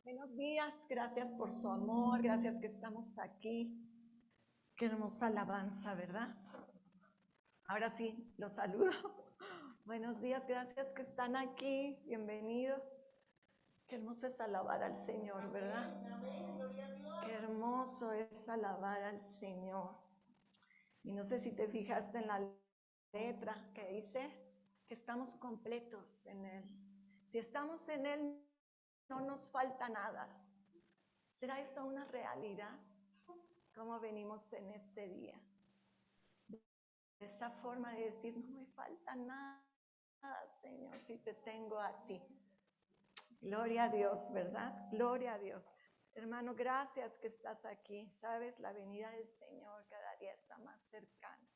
Buenos días, gracias por su amor, gracias que estamos aquí. Qué hermosa alabanza, ¿verdad? Ahora sí, los saludo. Buenos días, gracias que están aquí, bienvenidos. Qué hermoso es alabar al Señor, ¿verdad? Qué hermoso es alabar al Señor. Y no sé si te fijaste en la letra que dice que estamos completos en Él. Si estamos en Él, no nos falta nada. ¿Será eso una realidad? ¿Cómo venimos en este día? Esa forma de decir, no me falta nada, Señor, si te tengo a ti. Gloria a Dios, ¿verdad? Gloria a Dios. Hermano, gracias que estás aquí. Sabes, la venida del Señor cada día está más cercana.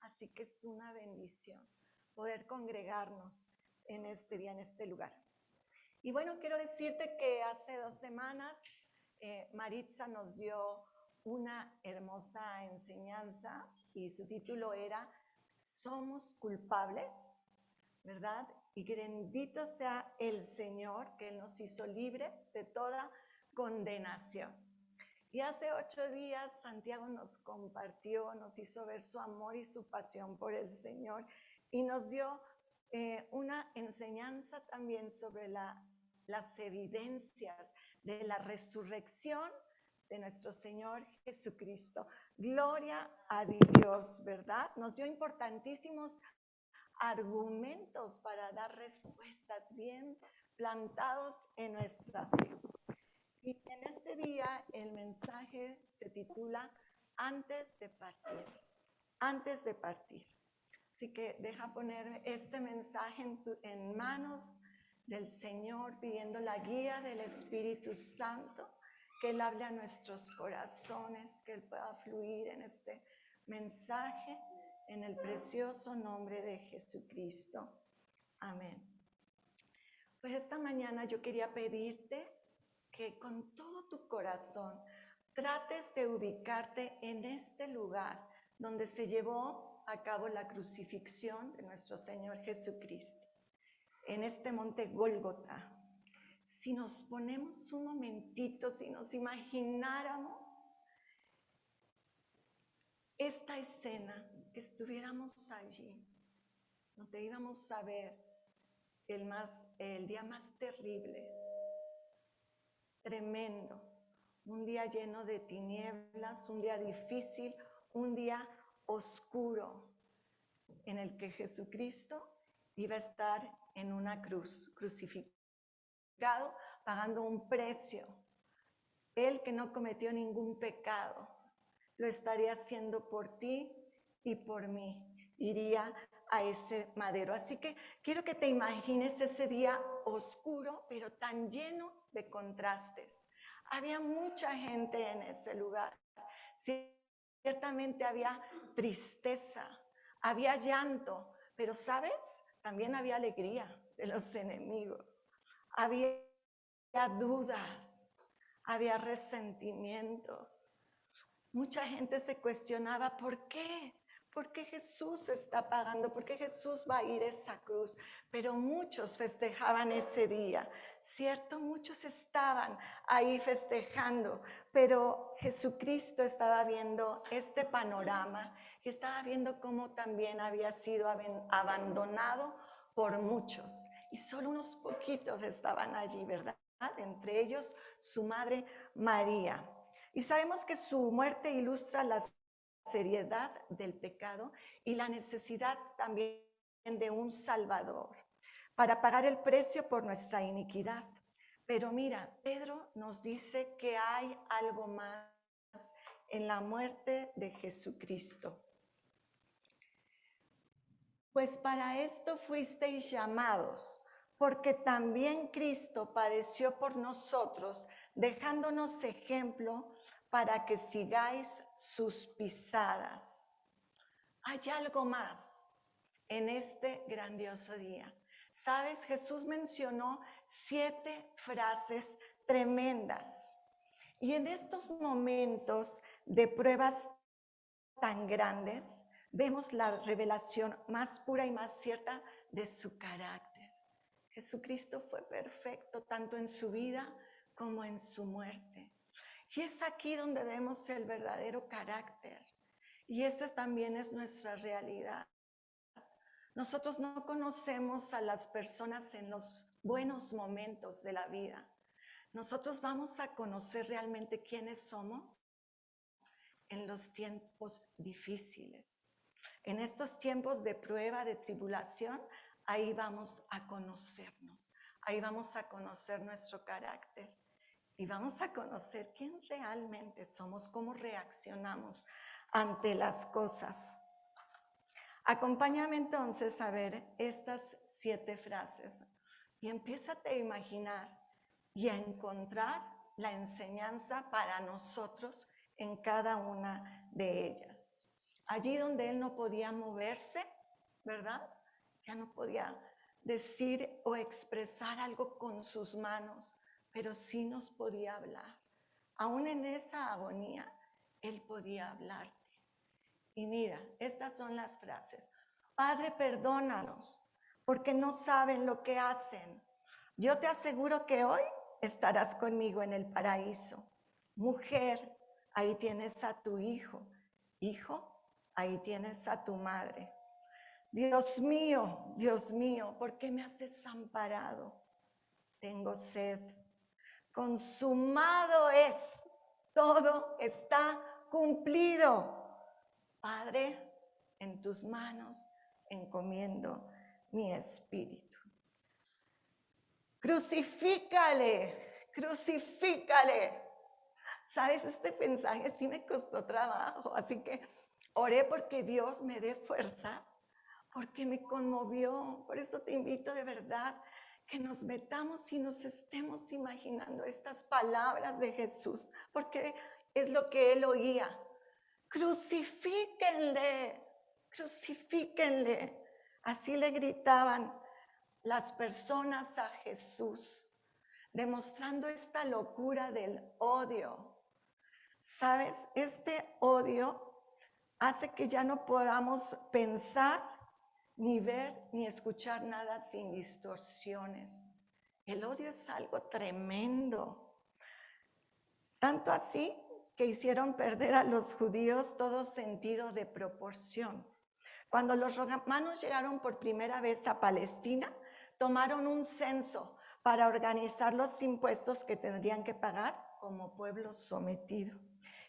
Así que es una bendición poder congregarnos en este día, en este lugar. Y bueno, quiero decirte que hace 2 semanas Maritza nos dio una hermosa enseñanza y su título era Somos culpables, ¿verdad? Y bendito sea el Señor que Él nos hizo libres de toda condenación. Y hace 8 días Santiago nos compartió, nos hizo ver su amor y su pasión por el Señor y nos dio una enseñanza también sobre las evidencias de la resurrección de nuestro Señor Jesucristo. Gloria a Dios, ¿verdad? Nos dio importantísimos argumentos para dar respuestas bien plantados en nuestra fe. Y en este día el mensaje se titula Antes de partir. Antes de partir. Así que deja poner este mensaje en manos del Señor, pidiendo la guía del Espíritu Santo, que Él hable a nuestros corazones, que Él pueda fluir en este mensaje, en el precioso nombre de Jesucristo. Amén. Pues esta mañana yo quería pedirte que con todo tu corazón trates de ubicarte en este lugar donde se llevó a cabo la crucifixión de nuestro Señor Jesucristo, en este monte Gólgota. Si nos ponemos un momentito, si nos imagináramos esta escena, que estuviéramos allí, donde íbamos a ver el día más terrible, tremendo, un día lleno de tinieblas, un día difícil, un día oscuro, en el que Jesucristo iba a estar en una cruz, crucificado, pagando un precio. Él que no cometió ningún pecado, lo estaría haciendo por ti y por mí. Iría a ese madero. Así que quiero que te imagines ese día oscuro, pero tan lleno de contrastes. Había mucha gente en ese lugar. Ciertamente había tristeza, había llanto, pero ¿sabes? También había alegría de los enemigos. Había dudas, había resentimientos. Mucha gente se cuestionaba, ¿por qué? ¿Por qué Jesús está pagando? ¿Por qué Jesús va a ir a esa cruz? Pero muchos festejaban ese día, ¿cierto? Muchos estaban ahí festejando, pero Jesucristo estaba viendo este panorama y estaba viendo cómo también había sido abandonado por muchos. Y solo unos poquitos estaban allí, ¿verdad? Entre ellos su madre María. Y sabemos que su muerte ilustra la seriedad del pecado y la necesidad también de un Salvador para pagar el precio por nuestra iniquidad. Pero mira, Pedro nos dice que hay algo más en la muerte de Jesucristo. Pues para esto fuisteis llamados, porque también Cristo padeció por nosotros, dejándonos ejemplo para que sigáis sus pisadas. Hay algo más en este grandioso día. ¿Sabes? Jesús mencionó 7 frases tremendas. Y en estos momentos de pruebas tan grandes, vemos la revelación más pura y más cierta de su carácter. Jesucristo fue perfecto tanto en su vida como en su muerte. Y es aquí donde vemos el verdadero carácter. Y esa también es nuestra realidad. Nosotros no conocemos a las personas en los buenos momentos de la vida. Nosotros vamos a conocer realmente quiénes somos en los tiempos difíciles. En estos tiempos de prueba, de tribulación, ahí vamos a conocernos. Ahí vamos a conocer nuestro carácter. Y vamos a conocer quién realmente somos, cómo reaccionamos ante las cosas. Acompáñame entonces a ver estas 7 frases y empiézate a imaginar y a encontrar la enseñanza para nosotros en cada una de ellas. Allí donde él no podía moverse, ¿verdad? Ya no podía decir o expresar algo con sus manos, pero sí nos podía hablar. Aún en esa agonía, él podía hablarte. Y mira, estas son las frases. Padre, perdónalos, porque no saben lo que hacen. Yo te aseguro que hoy estarás conmigo en el paraíso. Mujer, ahí tienes a tu hijo. Hijo, ahí tienes a tu madre. Dios mío, ¿por qué me has desamparado? Tengo sed. Consumado es, todo está cumplido. Padre, en tus manos encomiendo mi espíritu. Crucifícale, crucifícale. ¿Sabes? Este mensaje sí me costó trabajo, así que oré porque Dios me dé fuerzas, porque me conmovió. Por eso te invito de verdad que nos metamos y nos estemos imaginando estas palabras de Jesús, porque es lo que él oía. Crucifíquenle, crucifíquenle. Así le gritaban las personas a Jesús, demostrando esta locura del odio. ¿Sabes? Este odio hace que ya no podamos pensar, ni ver, ni escuchar nada sin distorsiones. El odio es algo tremendo. Tanto así que hicieron perder a los judíos todo sentido de proporción. Cuando los romanos llegaron por primera vez a Palestina, tomaron un censo para organizar los impuestos que tendrían que pagar como pueblo sometido.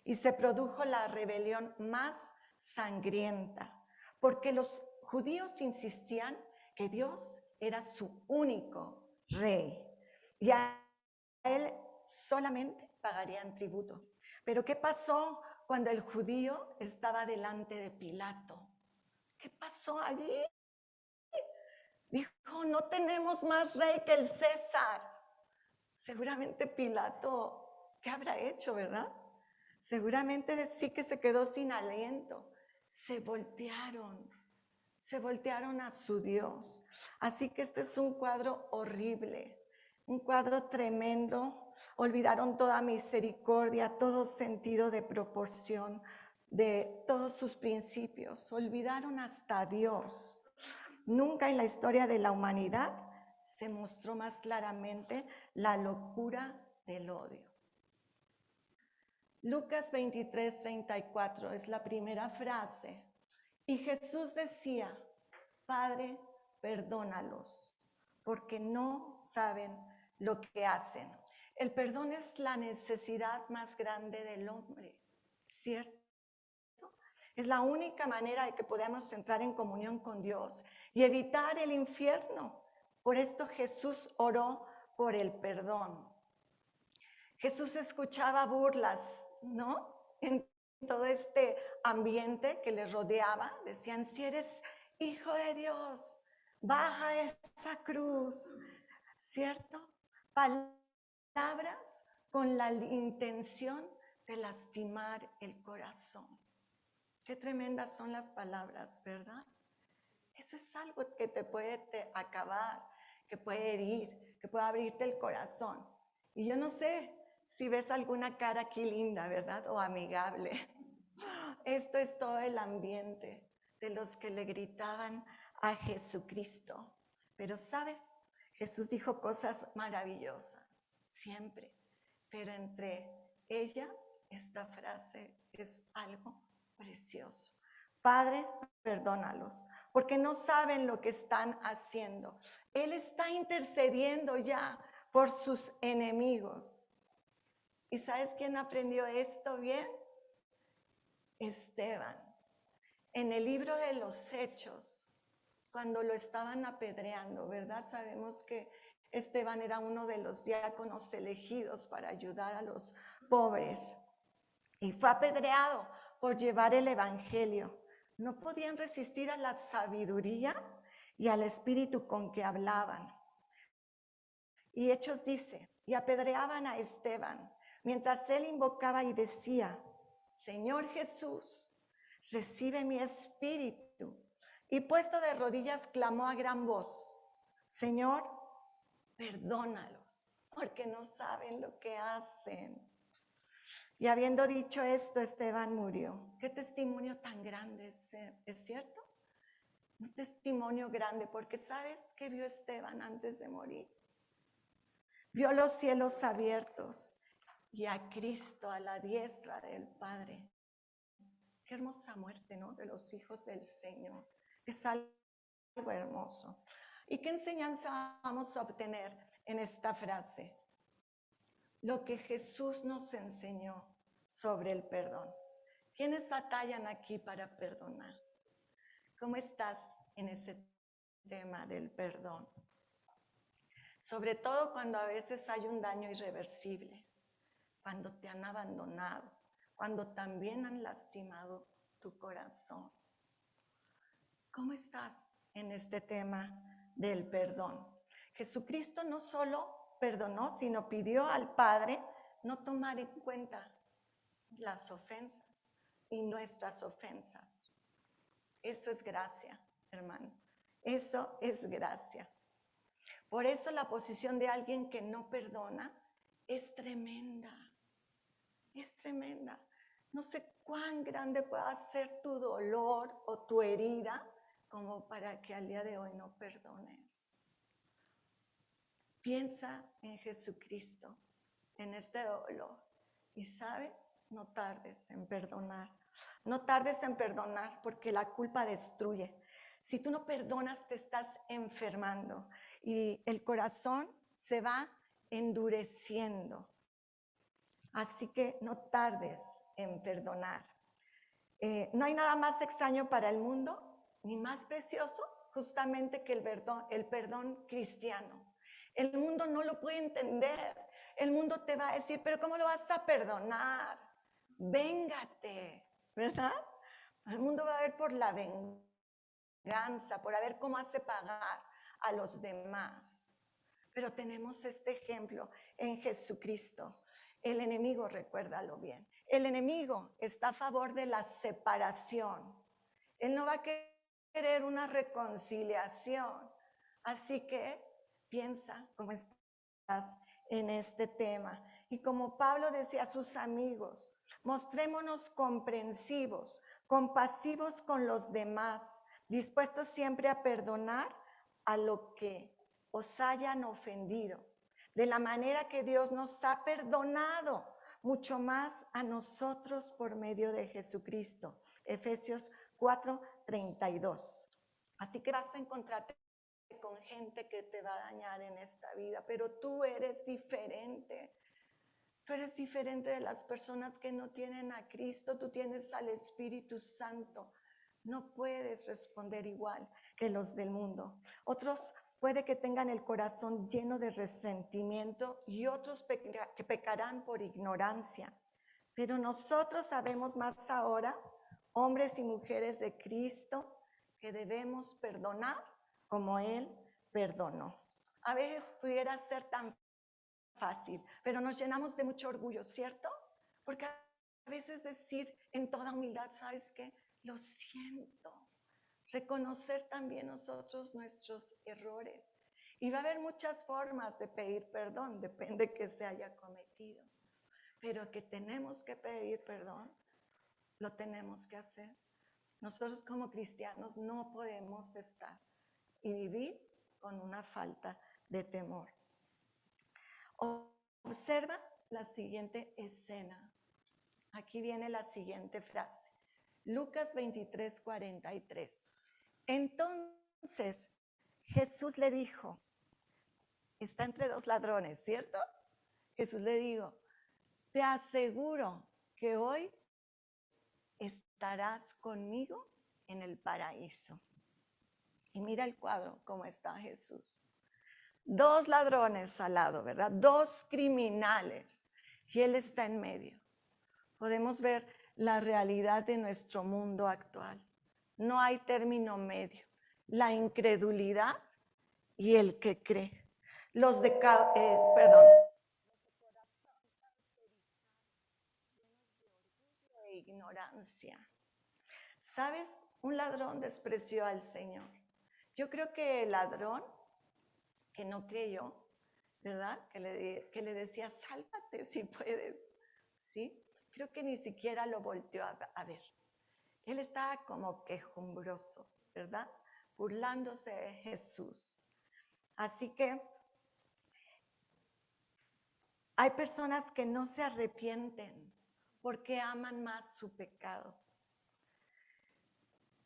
Y se produjo la rebelión más sangrienta, porque los judíos insistían que Dios era su único rey y a él solamente pagarían tributo. Pero ¿qué pasó cuando el judío estaba delante de Pilato? ¿Qué pasó allí? Dijo, no tenemos más rey que el César. Seguramente Pilato, ¿qué habrá hecho, verdad? Seguramente sí que se quedó sin aliento. Se voltearon a su Dios. Así que este es un cuadro horrible, un cuadro tremendo. Olvidaron toda misericordia, todo sentido de proporción de todos sus principios. Olvidaron hasta Dios. Nunca en la historia de la humanidad se mostró más claramente la locura del odio. Lucas 23:34 es la primera frase. Y Jesús decía, Padre, perdónalos, porque no saben lo que hacen. El perdón es la necesidad más grande del hombre, ¿cierto? Es la única manera de que podamos entrar en comunión con Dios y evitar el infierno. Por esto Jesús oró por el perdón. Jesús escuchaba burlas, ¿no? En todo este ambiente que le rodeaba, decían, si eres hijo de Dios, baja esa cruz, ¿cierto? Palabras con la intención de lastimar el corazón. Qué tremendas son las palabras, ¿verdad? Eso es algo que te puede acabar, que puede herir, que puede abrirte el corazón. Y yo no sé si ves alguna cara aquí linda, ¿verdad? O amigable. Esto es todo el ambiente de los que le gritaban a Jesucristo. Pero, ¿sabes? Jesús dijo cosas maravillosas, siempre. pero entre ellas esta frase es algo precioso. Padre, perdónalos, porque no saben lo que están haciendo. Él está intercediendo ya por sus enemigos. ¿Y sabes quién aprendió esto bien? Esteban. En el libro de los Hechos, cuando lo estaban apedreando, ¿verdad? Sabemos que Esteban era uno de los diáconos elegidos para ayudar a los pobres y fue apedreado por llevar el evangelio. No podían resistir a la sabiduría y al espíritu con que hablaban. Y Hechos dice, y apedreaban a Esteban, mientras él invocaba y decía, Señor Jesús, recibe mi espíritu. Y puesto de rodillas clamó a gran voz, Señor, perdónalos, porque no saben lo que hacen. Y habiendo dicho esto, Esteban murió. Qué testimonio tan grande, ¿es cierto? Un testimonio grande, porque ¿sabes qué vio Esteban antes de morir? Vio los cielos abiertos y a Cristo a la diestra del Padre. Qué hermosa muerte, ¿no? De los hijos del Señor. Es algo hermoso. ¿Y qué enseñanza vamos a obtener en esta frase? Lo que Jesús nos enseñó sobre el perdón. ¿Quiénes batallan aquí para perdonar? ¿Cómo estás en ese tema del perdón? Sobre todo cuando a veces hay un daño irreversible, cuando te han abandonado, cuando también han lastimado tu corazón. ¿Cómo estás en este tema del perdón? Jesucristo no solo perdonó, sino pidió al Padre no tomar en cuenta las ofensas y nuestras ofensas. Eso es gracia, hermano. Eso es gracia. Por eso la posición de alguien que no perdona es tremenda. Es tremenda. No sé cuán grande pueda ser tu dolor o tu herida como para que al día de hoy no perdones. Piensa en Jesucristo, en este dolor. Y sabes, no tardes en perdonar. No tardes en perdonar porque la culpa destruye. Si tú no perdonas, te estás enfermando y el corazón se va endureciendo. Así que no tardes en perdonar. No hay nada más extraño para el mundo, ni más precioso, justamente que el perdón cristiano. El mundo no lo puede entender. El mundo te va a decir, pero ¿cómo lo vas a perdonar? Véngate, ¿verdad? El mundo va a ver por la venganza, por a ver cómo hace pagar a los demás. Pero tenemos este ejemplo en Jesucristo. El enemigo, recuérdalo bien, el enemigo está a favor de la separación. Él no va a querer una reconciliación. Así que piensa cómo estás en este tema. Y como Pablo decía a sus amigos, mostrémonos comprensivos, compasivos con los demás, dispuestos siempre a perdonar a lo que os hayan ofendido, de la manera que Dios nos ha perdonado, mucho más a nosotros por medio de Jesucristo. Efesios 4:32. Así que vas a encontrarte con gente que te va a dañar en esta vida, pero tú eres diferente. Tú eres diferente de las personas que no tienen a Cristo, tú tienes al Espíritu Santo. No puedes responder igual que los del mundo. Otros puede que tengan el corazón lleno de resentimiento y otros que pecarán por ignorancia. Pero nosotros sabemos más ahora, hombres y mujeres de Cristo, que debemos perdonar como Él perdonó. A veces pudiera ser tan fácil, pero nos llenamos de mucho orgullo, ¿cierto? Porque a veces decir en toda humildad, ¿sabes qué? Lo siento. Reconocer también nosotros nuestros errores. Y va a haber muchas formas de pedir perdón, depende de que se haya cometido. Pero que tenemos que pedir perdón, lo tenemos que hacer. Nosotros como cristianos no podemos estar y vivir con una falta de temor. Observa la siguiente escena. Aquí viene la siguiente frase. Lucas 23, 43. Entonces Jesús le dijo, está entre dos ladrones, ¿cierto? Jesús le dijo, te aseguro que hoy estarás conmigo en el paraíso. Y mira el cuadro, cómo está Jesús. Dos ladrones al lado, ¿verdad? Dos criminales. Y Él está en medio. Podemos ver la realidad de nuestro mundo actual. No hay término medio. La incredulidad y el que cree. Los de ignorancia. ¿Sabes? Un ladrón despreció al Señor. Yo creo que el ladrón que no creyó, ¿verdad? Que le decía, sálvate si puedes, ¿sí? Creo que ni siquiera lo volteó a ver. Él estaba como quejumbroso, ¿verdad? Burlándose de Jesús. Así que hay personas que no se arrepienten porque aman más su pecado.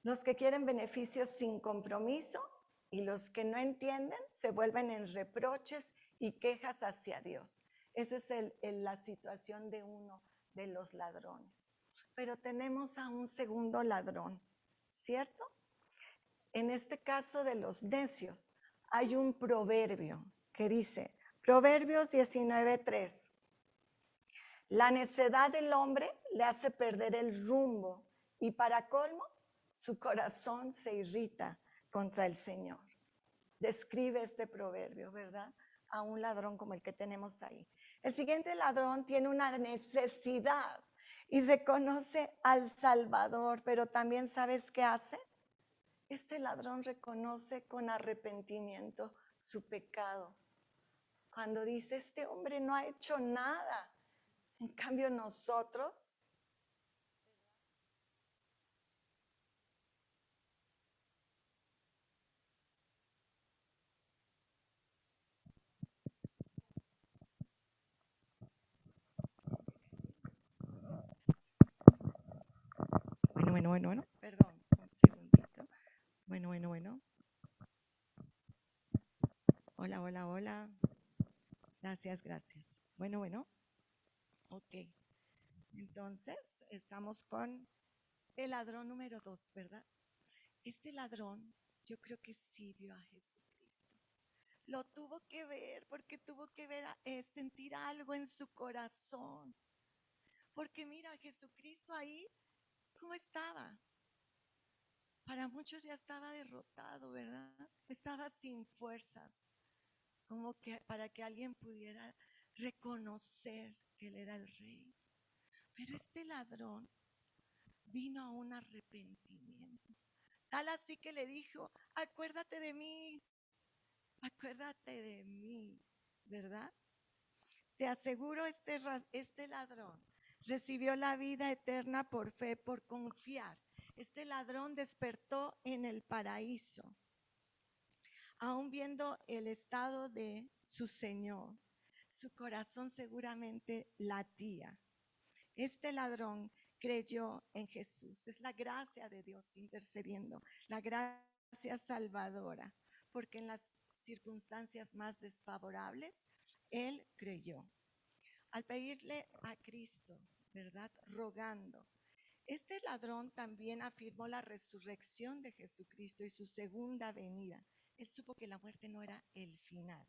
Los que quieren beneficios sin compromiso y los que no entienden se vuelven en reproches y quejas hacia Dios. Esa es la situación de uno de los ladrones. Pero tenemos a un segundo ladrón, ¿cierto? En este caso de los necios, hay un proverbio que dice, Proverbios 19:3. La necedad del hombre le hace perder el rumbo y para colmo, su corazón se irrita contra el Señor. Describe este proverbio, ¿verdad? A un ladrón como el que tenemos ahí. El siguiente ladrón tiene una necesidad y reconoce al Salvador, pero también ¿sabes qué hace? Este ladrón reconoce con arrepentimiento su pecado. Cuando dice, este hombre no ha hecho nada. En cambio nosotros, bueno, perdón, un segundito. Bueno. Hola. Gracias. Bueno. Ok. Entonces, estamos con el ladrón número 2, ¿verdad? Este ladrón, yo creo que sí vio a Jesucristo. Lo tuvo que ver porque tuvo que ver, sentir algo en su corazón. Porque mira, Jesucristo ahí, ¿cómo estaba? Para muchos ya estaba derrotado, ¿verdad? Estaba sin fuerzas, como que para que alguien pudiera reconocer que él era el rey. Pero este ladrón vino a un arrepentimiento. Tal así que le dijo, acuérdate de mí, ¿verdad? Te aseguro, este ladrón recibió la vida eterna por fe, por confiar. Este ladrón despertó en el paraíso, aún viendo el estado de su Señor. Su corazón seguramente latía. Este ladrón creyó en Jesús. Es la gracia de Dios intercediendo, la gracia salvadora, porque en las circunstancias más desfavorables, él creyó. Al pedirle a Cristo, ¿verdad? Rogando. Este ladrón también afirmó la resurrección de Jesucristo y su segunda venida. Él supo que la muerte no era el final.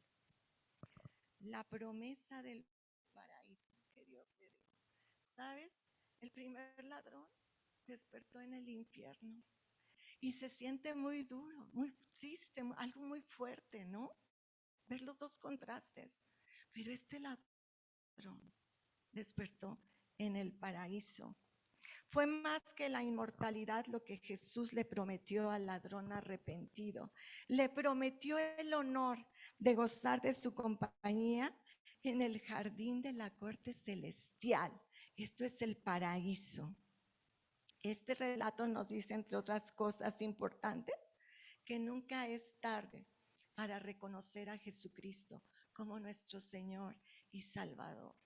La promesa del paraíso que Dios le dio. ¿Sabes? El primer ladrón despertó en el infierno y se siente muy duro, muy triste, algo muy fuerte, ¿no? Ver los dos contrastes. Pero este ladrón despertó en el paraíso. Fue más que la inmortalidad lo que Jesús le prometió al ladrón arrepentido. Le prometió el honor de gozar de su compañía en el jardín de la corte celestial. Esto es el paraíso. Este relato nos dice, entre otras cosas importantes, que nunca es tarde para reconocer a Jesucristo como nuestro Señor y Salvador.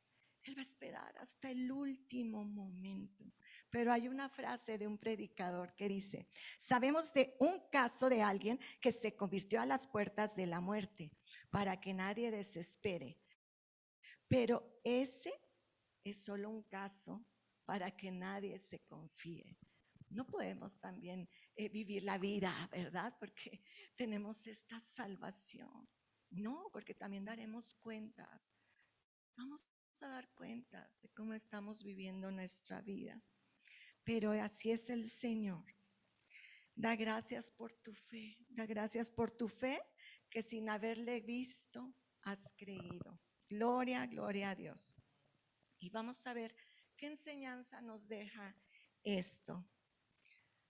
Él va a esperar hasta el último momento. Pero hay una frase de un predicador que dice: sabemos de un caso de alguien que se convirtió a las puertas de la muerte para que nadie desespere. Pero ese es solo un caso para que nadie se confíe. No podemos también vivir la vida, ¿verdad? Porque tenemos esta salvación. No, porque también daremos cuentas. Vamos a dar cuentas de cómo estamos viviendo nuestra vida. Pero así es el Señor. Da gracias por tu fe. Da gracias por tu fe que sin haberle visto has creído. Gloria, gloria a Dios. Y vamos a ver qué enseñanza nos deja esto.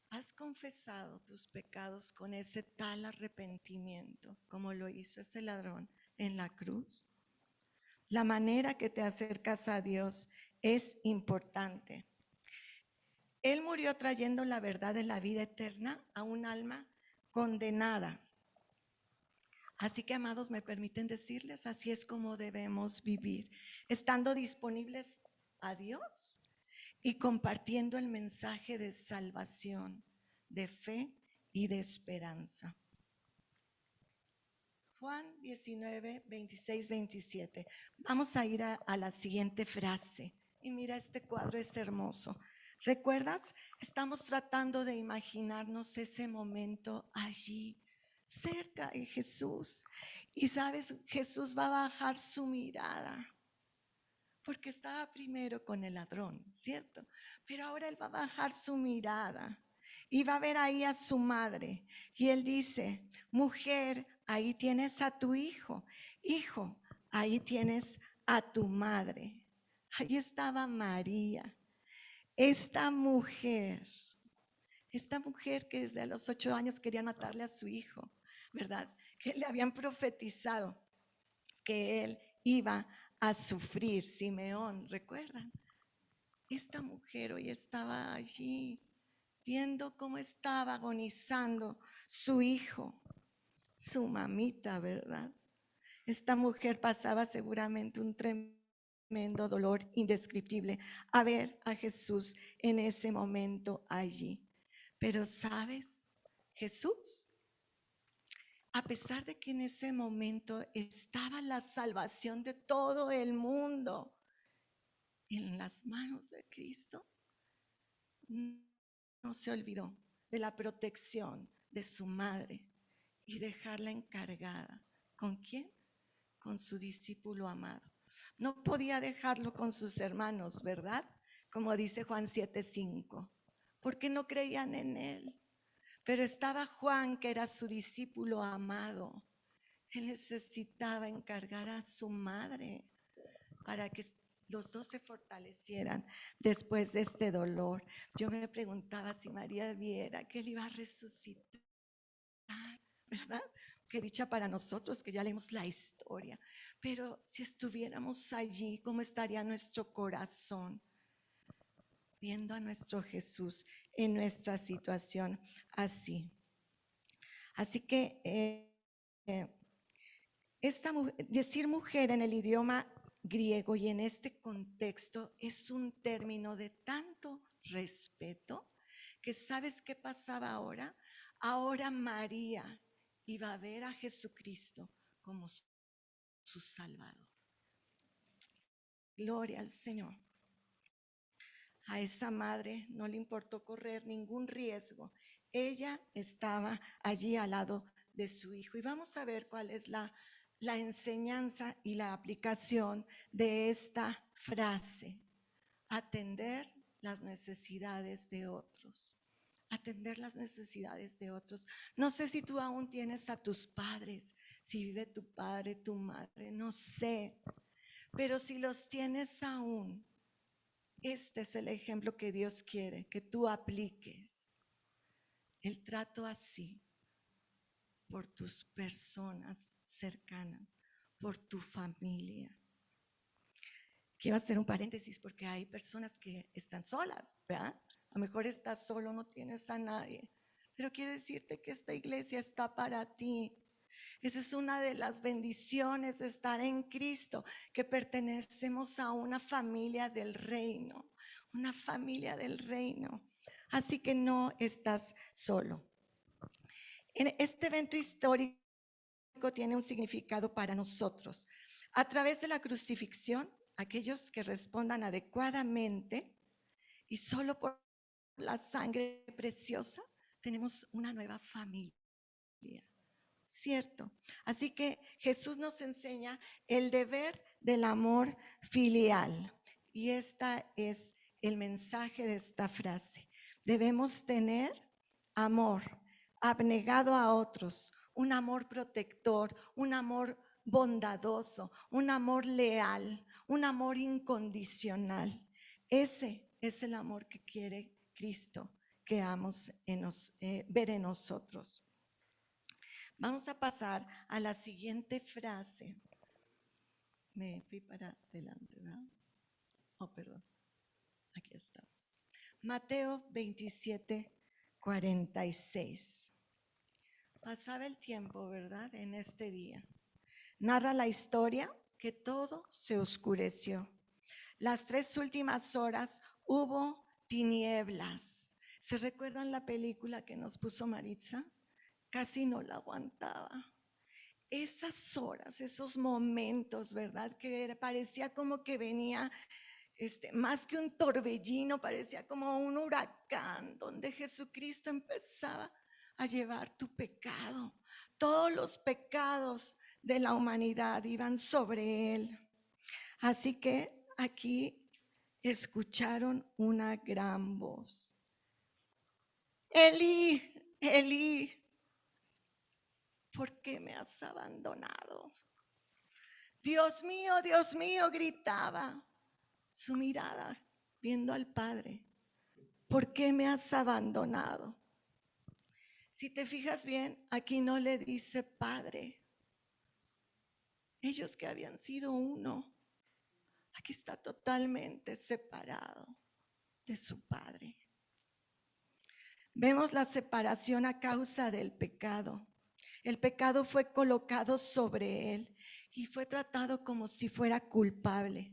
¿Has confesado tus pecados con ese tal arrepentimiento como lo hizo ese ladrón en la cruz? La manera que te acercas a Dios es importante. Él murió trayendo la verdad de la vida eterna a un alma condenada. Así que, amados, me permiten decirles, así es como debemos vivir, estando disponibles a Dios y compartiendo el mensaje de salvación, de fe y de esperanza. Juan 19, 26, 27. Vamos a ir a la siguiente frase. Y mira, este cuadro es hermoso. ¿Recuerdas? Estamos tratando de imaginarnos ese momento allí, cerca de Jesús. Y sabes, Jesús va a bajar su mirada, porque estaba primero con el ladrón, ¿cierto? Pero ahora él va a bajar su mirada y va a ver ahí a su madre. Y él dice: mujer, ahí tienes a tu hijo. Hijo, ahí tienes a tu madre. Ahí estaba María, esta mujer que desde los 8 años quería matarle a su hijo, ¿verdad? Que le habían profetizado que él iba a sufrir. Simeón, ¿recuerdan? Esta mujer hoy estaba allí viendo cómo estaba agonizando su hijo, su mamita, ¿verdad? Esta mujer pasaba seguramente un tremendo dolor indescriptible a ver a Jesús en ese momento allí. Pero ¿sabes? Jesús, a pesar de que en ese momento estaba la salvación de todo el mundo en las manos de Cristo, no se olvidó de la protección de su madre y dejarla encargada. ¿Con quién? Con su discípulo amado. No podía dejarlo con sus hermanos, ¿verdad? Como dice Juan 7:5, porque no creían en él. Pero estaba Juan, que era su discípulo amado. Él necesitaba encargar a su madre para que los dos se fortalecieran después de este dolor. Yo me preguntaba si María viera que él iba a resucitar, ¿verdad? Qué dicha para nosotros que ya leemos la historia. Pero si estuviéramos allí, ¿cómo estaría nuestro corazón? Viendo a nuestro Jesús en nuestra situación así. Así que decir mujer en el idioma griego y en este contexto es un término de tanto respeto que ¿sabes qué pasaba ahora? Ahora María iba a ver a Jesucristo como su Salvador. Gloria al Señor. A esa madre no le importó correr ningún riesgo. Ella estaba allí al lado de su hijo. Y vamos a ver cuál es la enseñanza y la aplicación de esta frase: atender las necesidades de otros. Atender las necesidades de otros. No sé si tú aún tienes a tus padres, si vive tu padre, tu madre, no sé. Pero si los tienes aún, este es el ejemplo que Dios quiere que tú apliques. El trato así por tus personas cercanas, por tu familia. Quiero hacer un paréntesis porque hay personas que están solas, ¿verdad? A lo mejor estás solo, no tienes a nadie. Pero quiero decirte que esta iglesia está para ti. Esa es una de las bendiciones de estar en Cristo, que pertenecemos a una familia del reino, una familia del reino. Así que no estás solo. Este evento histórico tiene un significado para nosotros. A través de la crucifixión, aquellos que respondan adecuadamente y solo por la sangre preciosa, tenemos una nueva familia. ¿Cierto? Así que Jesús nos enseña el deber del amor filial. Y este es el mensaje de esta frase. Debemos tener amor abnegado a otros, un amor protector, un amor bondadoso, un amor leal, un amor incondicional. Ese es el amor que quiere Cristo que ver en nosotros. Vamos a pasar a la siguiente frase. Me fui para adelante, ¿verdad? Oh, perdón. Aquí estamos. Mateo 27, 46. Pasaba el tiempo, ¿verdad? En este día. Narra la historia que todo se oscureció. Las 3 últimas horas hubo tinieblas. ¿Se recuerdan la película que nos puso Maritza? Casi no la aguantaba. Esas horas, esos momentos, ¿verdad? Que parecía como que venía, más que un torbellino, parecía como un huracán, donde Jesucristo empezaba a llevar tu pecado. Todos los pecados de la humanidad iban sobre él. Así que aquí escucharon una gran voz. Elí, Elí, ¿por qué me has abandonado? Dios mío, gritaba, su mirada viendo al Padre. ¿Por qué me has abandonado? Si te fijas bien, aquí no le dice Padre. Ellos que habían sido uno, aquí está totalmente separado de su Padre. Vemos la separación a causa del pecado. El pecado fue colocado sobre él y fue tratado como si fuera culpable.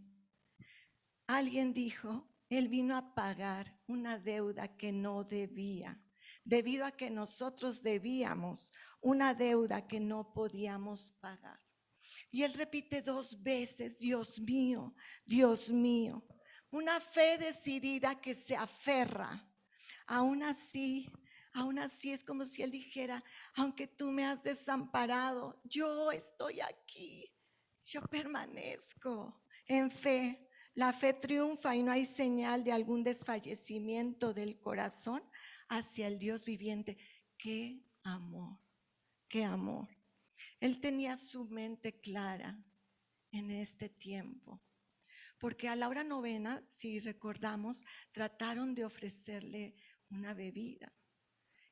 Alguien dijo, él vino a pagar una deuda que no debía, debido a que nosotros debíamos una deuda que no podíamos pagar. Y él repite 2 veces, Dios mío, Dios mío. Una fe decidida que se aferra. Aún así es como si él dijera, aunque tú me has desamparado, yo estoy aquí, yo permanezco en fe. La fe triunfa y no hay señal de algún desfallecimiento del corazón hacia el Dios viviente. ¡Qué amor! ¡Qué amor! Él tenía su mente clara en este tiempo, porque a la hora novena, si recordamos, trataron de ofrecerle una bebida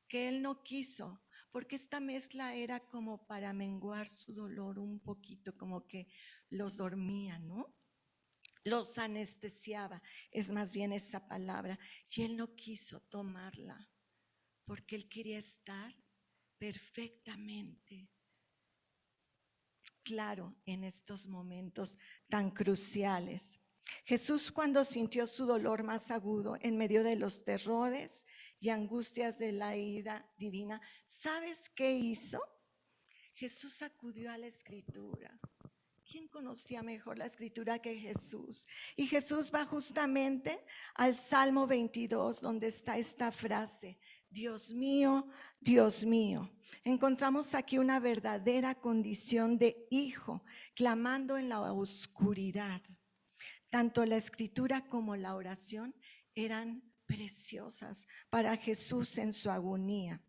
que él no quiso, porque esta mezcla era como para menguar su dolor un poquito, como que los dormía, ¿no? Los anestesiaba, es más bien esa palabra, y él no quiso tomarla, porque él quería estar perfectamente claro en estos momentos tan cruciales. Jesús, cuando sintió su dolor más agudo en medio de los terrores y angustias de la ira divina, ¿sabes qué hizo? Jesús acudió a la Escritura. ¿Quién conocía mejor la Escritura que Jesús? Y Jesús va justamente al Salmo 22, donde está esta frase, Dios mío, Dios mío. Encontramos aquí una verdadera condición de hijo, clamando en la oscuridad. Tanto la Escritura como la oración eran preciosas para Jesús en su agonía.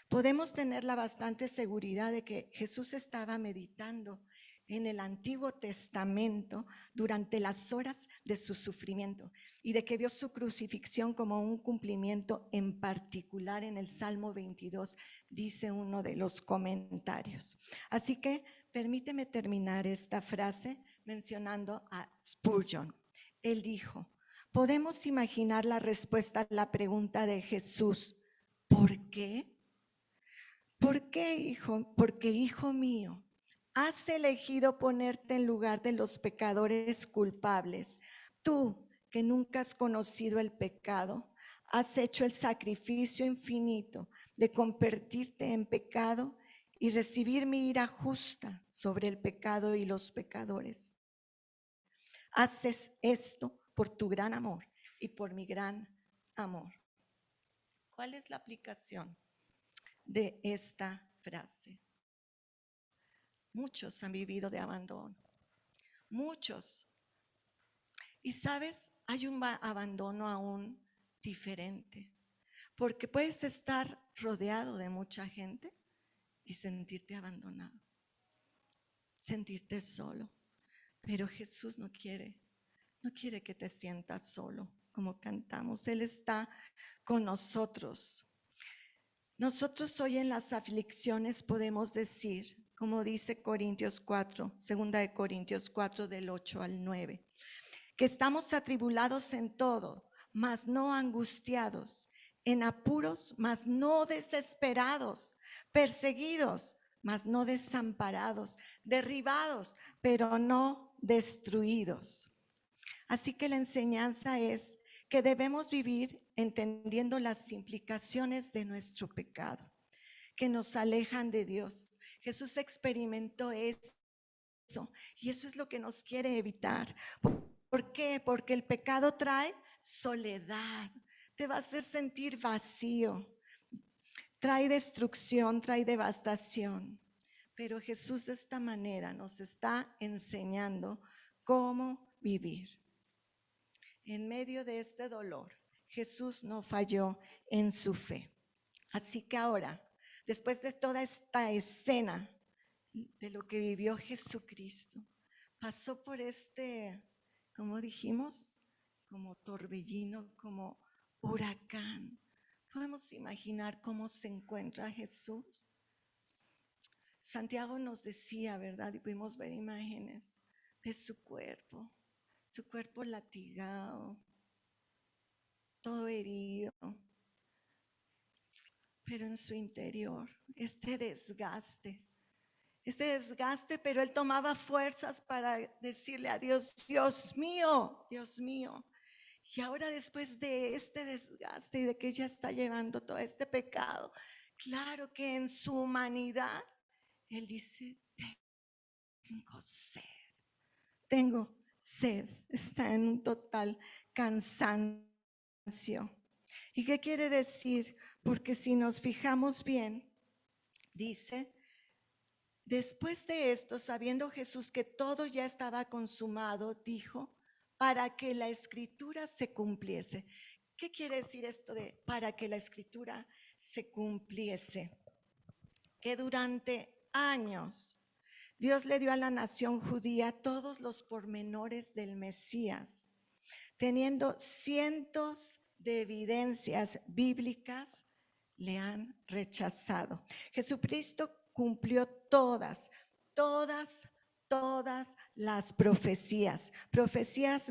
Podemos tener la bastante seguridad de que Jesús estaba meditando en el Antiguo Testamento durante las horas de su sufrimiento y de que vio su crucifixión como un cumplimiento en particular en el Salmo 22, dice uno de los comentarios. Así que permíteme terminar esta frase mencionando a Spurgeon. Él dijo, podemos imaginar la respuesta a la pregunta de Jesús, ¿por qué? ¿Por qué, hijo? Porque, hijo mío, has elegido ponerte en lugar de los pecadores culpables. Tú, que nunca has conocido el pecado, has hecho el sacrificio infinito de convertirte en pecado y recibir mi ira justa sobre el pecado y los pecadores. Haces esto por tu gran amor y por mi gran amor. ¿Cuál es la aplicación de esta frase? Muchos han vivido de abandono, muchos. Y sabes, hay un abandono aún diferente, porque puedes estar rodeado de mucha gente y sentirte abandonado, sentirte solo. Pero Jesús no quiere que te sientas solo, como cantamos. Él está con nosotros. Nosotros hoy en las aflicciones podemos decir, como dice Corintios 4, 2 Corintios 4 del 8 al 9, que estamos atribulados en todo, mas no angustiados, en apuros, mas no desesperados, perseguidos, mas no desamparados, derribados, pero no destruidos. Así que la enseñanza es que debemos vivir entendiendo las implicaciones de nuestro pecado, que nos alejan de Dios. Jesús experimentó eso y eso es lo que nos quiere evitar. ¿Por qué? Porque el pecado trae soledad, te va a hacer sentir vacío, trae destrucción, trae devastación. Pero Jesús de esta manera nos está enseñando cómo vivir. En medio de este dolor, Jesús no falló en su fe. Así que ahora, después de toda esta escena de lo que vivió Jesucristo, pasó por como dijimos, como torbellino, como huracán. Podemos imaginar cómo se encuentra Jesús. Santiago nos decía, ¿verdad? Y pudimos ver imágenes de su cuerpo latigado, todo herido, pero en su interior, este desgaste, pero él tomaba fuerzas para decirle a Dios, Dios mío. Y ahora después de este desgaste y de que ella está llevando todo este pecado, claro que en su humanidad, él dice, tengo sed, está en un total cansancio. ¿Y qué quiere decir? Porque si nos fijamos bien, dice, después de esto, sabiendo Jesús que todo ya estaba consumado, dijo, para que la escritura se cumpliese. ¿Qué quiere decir esto de para que la escritura se cumpliese? Que durante años Dios le dio a la nación judía todos los pormenores del Mesías, teniendo cientos de evidencias bíblicas, le han rechazado. Jesucristo cumplió todas las profecías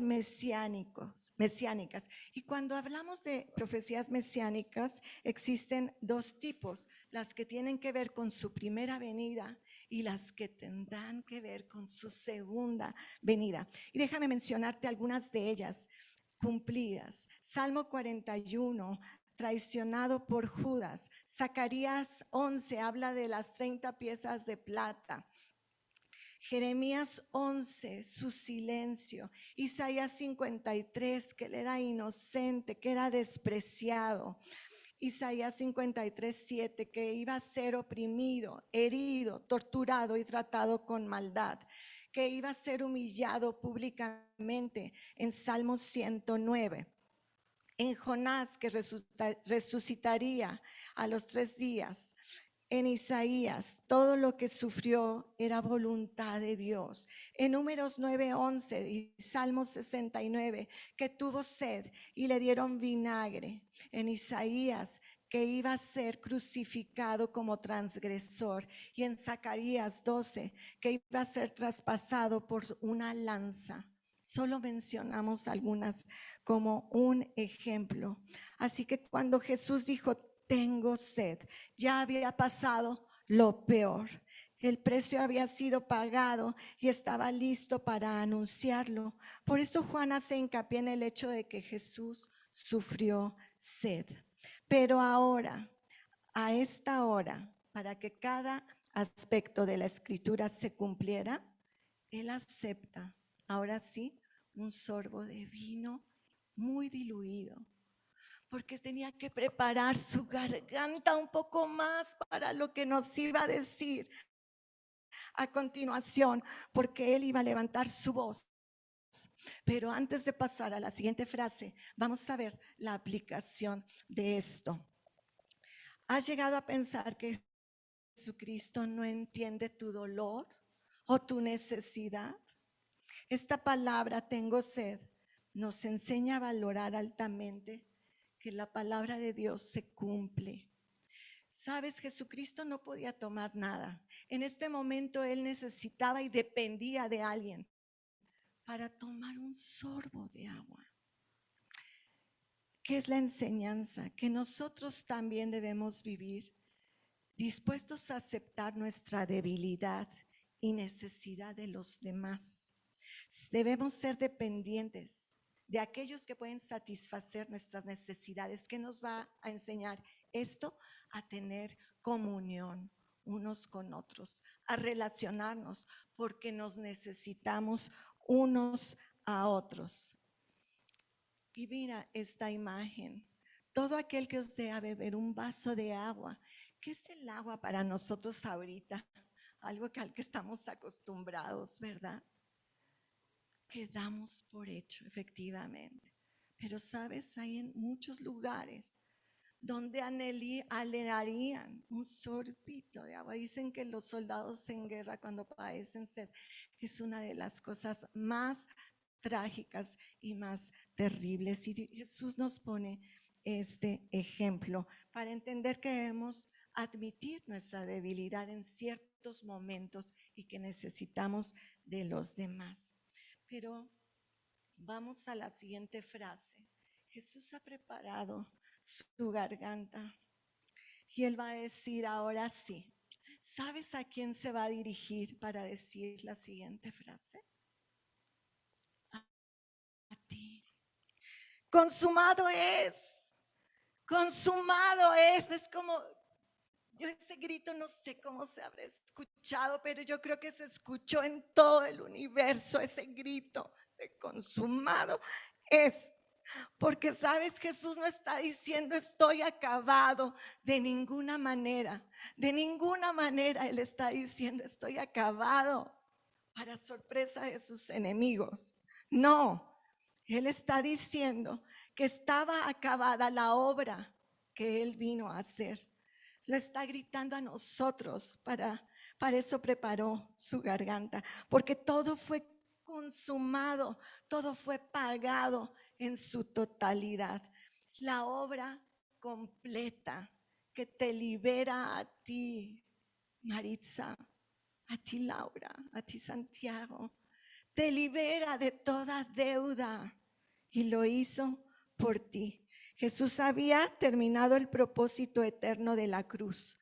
mesiánicas. Y cuando hablamos de profecías mesiánicas, existen dos tipos, las que tienen que ver con su primera venida y las que tendrán que ver con su segunda venida. Y déjame mencionarte algunas de ellas cumplidas. Salmo 41, traicionado por Judas. Zacarías 11 habla de las 30 piezas de plata. Jeremías 11, su silencio. Isaías 53, que él era inocente, que era despreciado. Isaías 53, 7, que iba a ser oprimido, herido, torturado y tratado con maldad, que iba a ser humillado públicamente en Salmo 109. En Jonás, que resucitaría a los 3 días. En Isaías, todo lo que sufrió era voluntad de Dios. En Números 9:11 y Salmo 69, que tuvo sed y le dieron vinagre. En Isaías, que iba a ser crucificado como transgresor. Y en Zacarías 12, que iba a ser traspasado por una lanza. Solo mencionamos algunas como un ejemplo. Así que cuando Jesús dijo, tengo sed. Ya había pasado lo peor. El precio había sido pagado y estaba listo para anunciarlo. Por eso Juan hace hincapié en el hecho de que Jesús sufrió sed. Pero ahora, a esta hora, para que cada aspecto de la escritura se cumpliera, él acepta, ahora sí, un sorbo de vino muy diluido, porque tenía que preparar su garganta un poco más para lo que nos iba a decir a continuación, porque él iba a levantar su voz. Pero antes de pasar a la siguiente frase, vamos a ver la aplicación de esto. ¿Has llegado a pensar que Jesucristo no entiende tu dolor o tu necesidad? Esta palabra, tengo sed, nos enseña a valorar altamente que la palabra de Dios se cumple. Sabes, Jesucristo no podía tomar nada. En este momento él necesitaba y dependía de alguien para tomar un sorbo de agua. ¿Qué es la enseñanza? Que nosotros también debemos vivir dispuestos a aceptar nuestra debilidad y necesidad de los demás. Debemos ser dependientes de aquellos que pueden satisfacer nuestras necesidades. ¿Qué nos va a enseñar esto? A tener comunión unos con otros, a relacionarnos, porque nos necesitamos unos a otros. Y mira esta imagen. Todo aquel que os dé a beber un vaso de agua. ¿Qué es el agua para nosotros ahorita? Algo al que estamos acostumbrados, ¿verdad? Que damos por hecho, efectivamente. Pero sabes, hay en muchos lugares donde anhelarían un sorbito de agua. Dicen que los soldados en guerra, cuando padecen sed, es una de las cosas más trágicas y más terribles. Y Jesús nos pone este ejemplo para entender que debemos admitir nuestra debilidad en ciertos momentos y que necesitamos de los demás. Pero vamos a la siguiente frase. Jesús ha preparado su garganta y él va a decir ahora sí. ¿Sabes a quién se va a dirigir para decir la siguiente frase? A ti. Consumado es. Consumado es. Es como, yo ese grito no sé cómo se habrá escuchado, pero yo creo que se escuchó en todo el universo ese grito de consumado es. Porque sabes, Jesús no está diciendo estoy acabado de ninguna manera. De ninguna manera Él está diciendo estoy acabado para sorpresa de sus enemigos. No, Él está diciendo que estaba acabada la obra que Él vino a hacer. Lo está gritando a nosotros, para eso preparó su garganta, porque todo fue consumado, todo fue pagado en su totalidad. La obra completa que te libera a ti, Maritza, a ti, Laura, a ti, Santiago, te libera de toda deuda y lo hizo por ti. Jesús había terminado el propósito eterno de la cruz.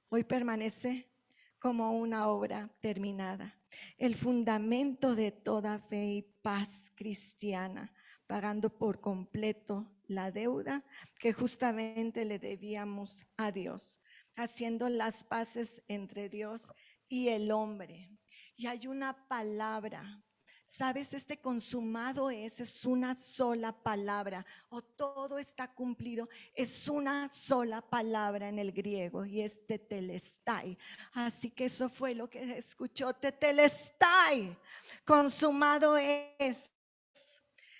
Hoy permanece como una obra terminada, el fundamento de toda fe y paz cristiana, pagando por completo la deuda que justamente le debíamos a Dios, haciendo las paces entre Dios y el hombre. Y hay una palabra. ¿Sabes? Este consumado es una sola palabra, o todo está cumplido, es una sola palabra en el griego y es tetelestai. Así que eso fue lo que escuchó, tetelestai, consumado es.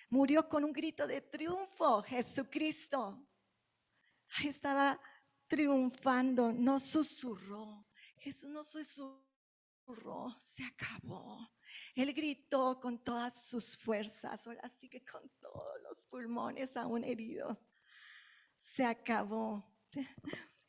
Murió con un grito de triunfo, Jesucristo. Estaba triunfando, no susurró. Jesús no susurró, se acabó. Él gritó con todas sus fuerzas, ahora sí que con todos los pulmones aún heridos. Se acabó.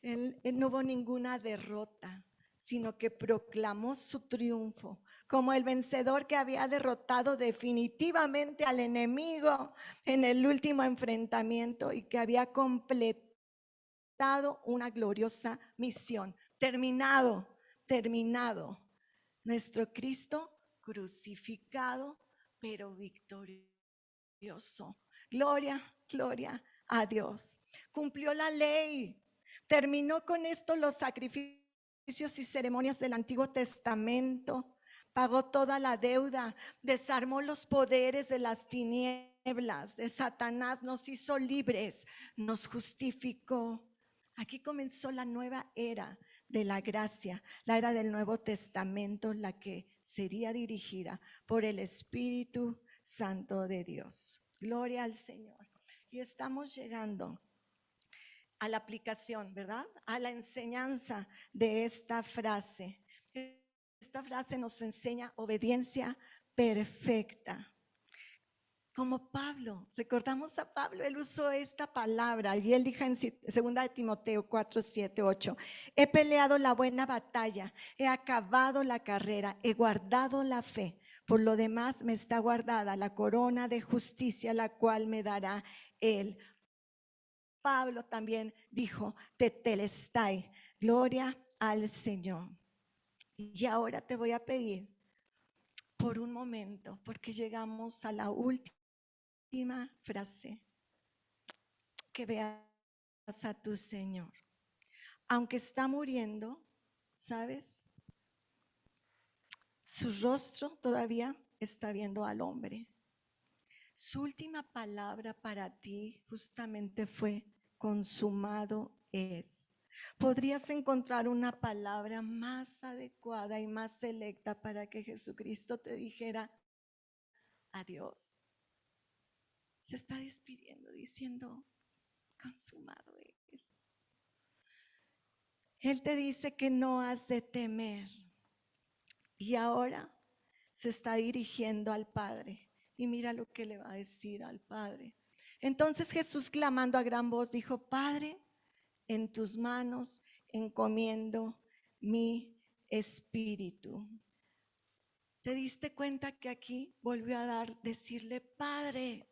Él no hubo ninguna derrota, sino que proclamó su triunfo como el vencedor que había derrotado definitivamente al enemigo en el último enfrentamiento y que había completado dado una gloriosa misión. Terminado, terminado. Nuestro Cristo crucificado, pero victorioso. Gloria, gloria a Dios. Cumplió la ley. Terminó con esto los sacrificios y ceremonias del Antiguo Testamento. Pagó toda la deuda. Desarmó los poderes de las tinieblas, de Satanás. Nos hizo libres. Nos justificó. Aquí comenzó la nueva era de la gracia, la era del Nuevo Testamento, la que sería dirigida por el Espíritu Santo de Dios. Gloria al Señor. Y estamos llegando a la aplicación, ¿verdad? A la enseñanza de esta frase. Esta frase nos enseña obediencia perfecta. Como Pablo, recordamos a Pablo, él usó esta palabra y él dijo en 2 de Timoteo 4, 7, 8, he peleado la buena batalla, he acabado la carrera, he guardado la fe. Por lo demás me está guardada la corona de justicia, la cual me dará él. Pablo también dijo, tetelestai, gloria al Señor. Y ahora te voy a pedir por un momento, porque llegamos a la última frase, que veas a tu Señor. Aunque está muriendo, ¿sabes? Su rostro todavía está viendo al hombre. Su última palabra para ti justamente fue consumado es. ¿Podrías encontrar una palabra más adecuada y más selecta para que Jesucristo te dijera adiós? Se está despidiendo diciendo, consumado es. Él te dice que no has de temer. Y ahora se está dirigiendo al Padre. Y mira lo que le va a decir al Padre. Entonces Jesús, clamando a gran voz, dijo, Padre, en tus manos encomiendo mi espíritu. ¿Te diste cuenta que aquí volvió a decirle Padre?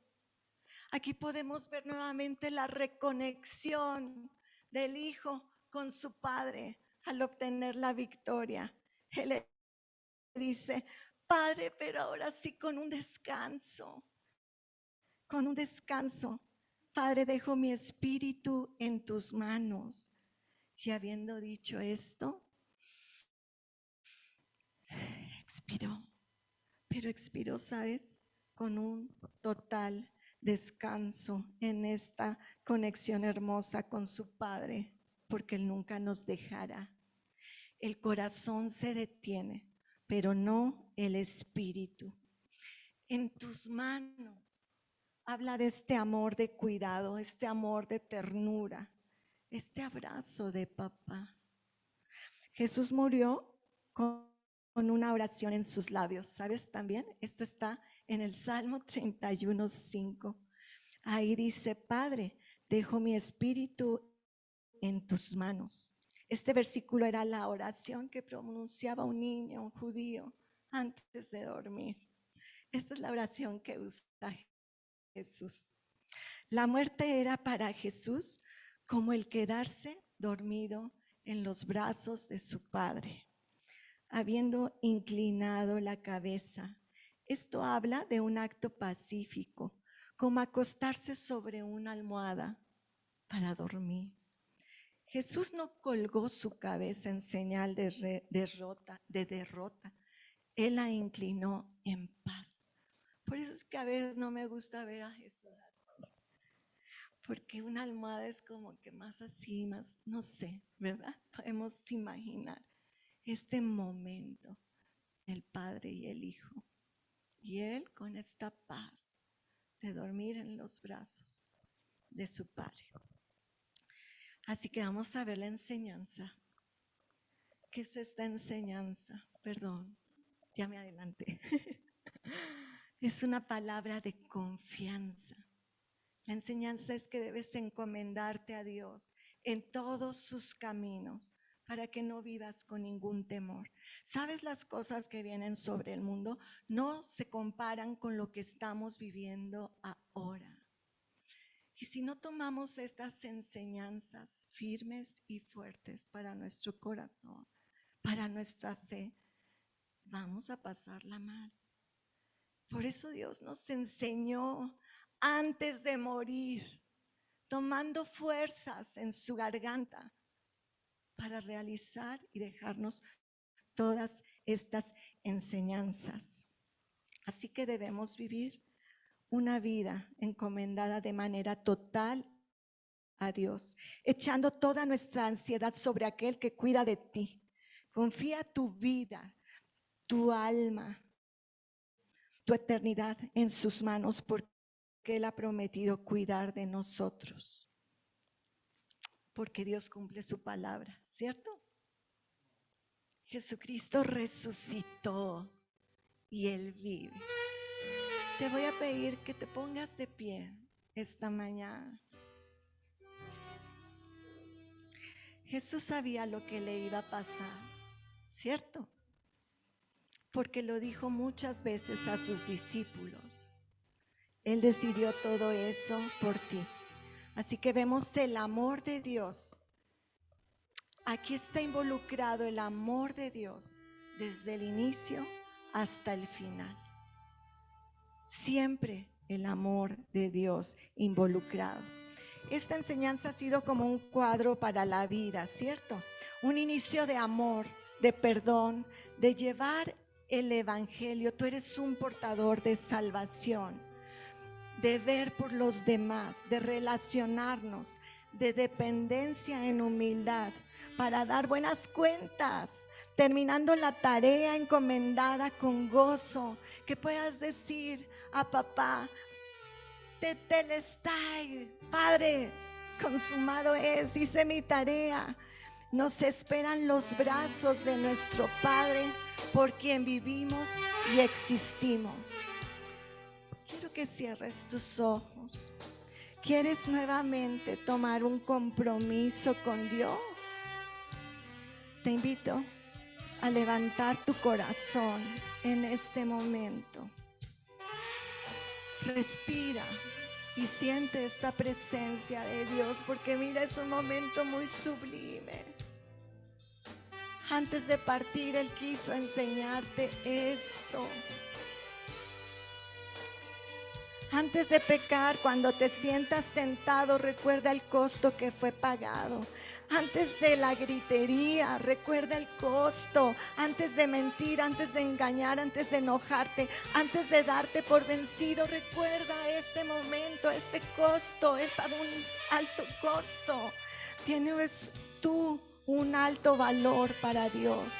Aquí podemos ver nuevamente la reconexión del Hijo con su Padre al obtener la victoria. Él le dice, Padre, pero ahora sí con un descanso. Con un descanso. Padre, dejo mi espíritu en tus manos. Y habiendo dicho esto, expiró. Pero expiró, ¿sabes? Con un total descanso en esta conexión hermosa con su Padre, porque Él nunca nos dejará. El corazón se detiene, pero no el espíritu. En tus manos habla de este amor de cuidado, este amor de ternura, este abrazo de papá. Jesús murió con una oración en sus labios, ¿sabes también? Esto está en el Salmo 31, 5. Ahí dice, Padre, dejo mi espíritu en tus manos. Este versículo era la oración que pronunciaba un niño, un judío, antes de dormir. Esta es la oración que usa Jesús. La muerte era para Jesús como el quedarse dormido en los brazos de su Padre, habiendo inclinado la cabeza. Esto habla de un acto pacífico, como acostarse sobre una almohada para dormir. Jesús no colgó su cabeza en señal de derrota. Él la inclinó en paz. Por eso es que a veces no me gusta ver a Jesús así, porque una almohada es como que más así, más, no sé, ¿verdad? Podemos imaginar este momento del Padre y el Hijo. Y Él con esta paz de dormir en los brazos de su Padre. Así que vamos a ver la enseñanza. ¿Qué es esta enseñanza? Perdón, ya me adelanté. Es una palabra de confianza. La enseñanza es que debes encomendarte a Dios en todos sus caminos para que no vivas con ningún temor. ¿Sabes? Las cosas que vienen sobre el mundo no se comparan con lo que estamos viviendo ahora. Y si no tomamos estas enseñanzas firmes y fuertes para nuestro corazón, para nuestra fe, vamos a pasarla mal. Por eso Dios nos enseñó antes de morir, tomando fuerzas en su garganta para realizar y dejarnos todas estas enseñanzas. Así que debemos vivir una vida encomendada de manera total a Dios, echando toda nuestra ansiedad sobre aquel que cuida de ti. Confía tu vida, tu alma, tu eternidad en sus manos, porque Él ha prometido cuidar de nosotros. Porque Dios cumple su palabra, ¿cierto? Jesucristo resucitó y Él vive. Te voy a pedir que te pongas de pie esta mañana. Jesús sabía lo que le iba a pasar, ¿cierto? Porque lo dijo muchas veces a sus discípulos. Él decidió todo eso por ti. Así que vemos el amor de Dios. Aquí está involucrado el amor de Dios desde el inicio hasta el final. Siempre el amor de Dios involucrado. Esta enseñanza ha sido como un cuadro para la vida, ¿cierto? Un inicio de amor, de perdón, de llevar el evangelio. Tú eres un portador de salvación, de ver por los demás, de relacionarnos, de dependencia en humildad, para dar buenas cuentas, terminando la tarea encomendada con gozo, que puedas decir a papá: Tetelestai, Padre, consumado es, hice mi tarea. Nos esperan los brazos de nuestro Padre, por quien vivimos y existimos. Quiero que cierres tus ojos. ¿Quieres nuevamente tomar un compromiso con Dios? Te invito a levantar tu corazón en este momento. Respira y siente esta presencia de Dios, porque mira, es un momento muy sublime. Antes de partir, Él quiso enseñarte esto. Antes de pecar, cuando te sientas tentado, recuerda el costo que fue pagado. Antes de la gritería, recuerda el costo. Antes de mentir, antes de engañar, antes de enojarte, antes de darte por vencido, recuerda este momento, este costo. Él pagó un alto costo. Tienes tú un alto valor para Dios.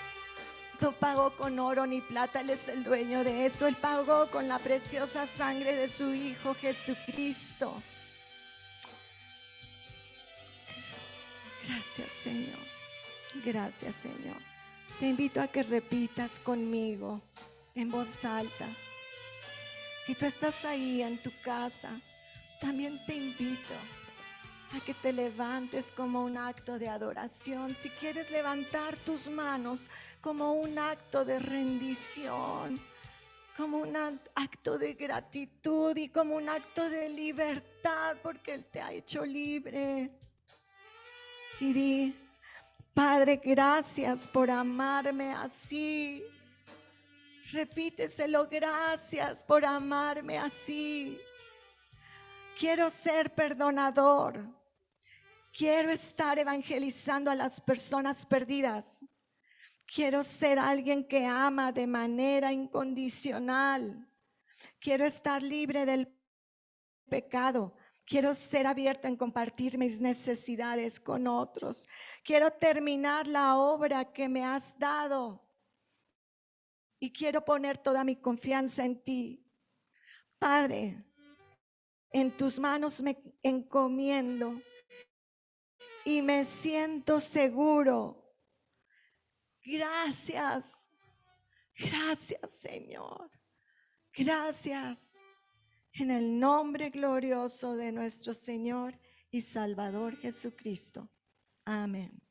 No pagó con oro ni plata, Él es el dueño de eso. Él pagó con la preciosa sangre de su Hijo Jesucristo. Sí. Gracias, Señor. Gracias, Señor. Te invito a que repitas conmigo en voz alta. Si tú estás ahí en tu casa, también te invito a que te levantes como un acto de adoración. Si quieres levantar tus manos como un acto de rendición, como un acto de gratitud y como un acto de libertad, porque Él te ha hecho libre. Y di: Padre, gracias por amarme así. Repíteselo: gracias por amarme así. Quiero ser perdonador. Quiero estar evangelizando a las personas perdidas. Quiero ser alguien que ama de manera incondicional. Quiero estar libre del pecado. Quiero ser abierto en compartir mis necesidades con otros. Quiero terminar la obra que me has dado. Y quiero poner toda mi confianza en ti. Padre, en tus manos me encomiendo. Y me siento seguro. Gracias. Gracias, Señor. Gracias. En el nombre glorioso de nuestro Señor y Salvador Jesucristo. Amén.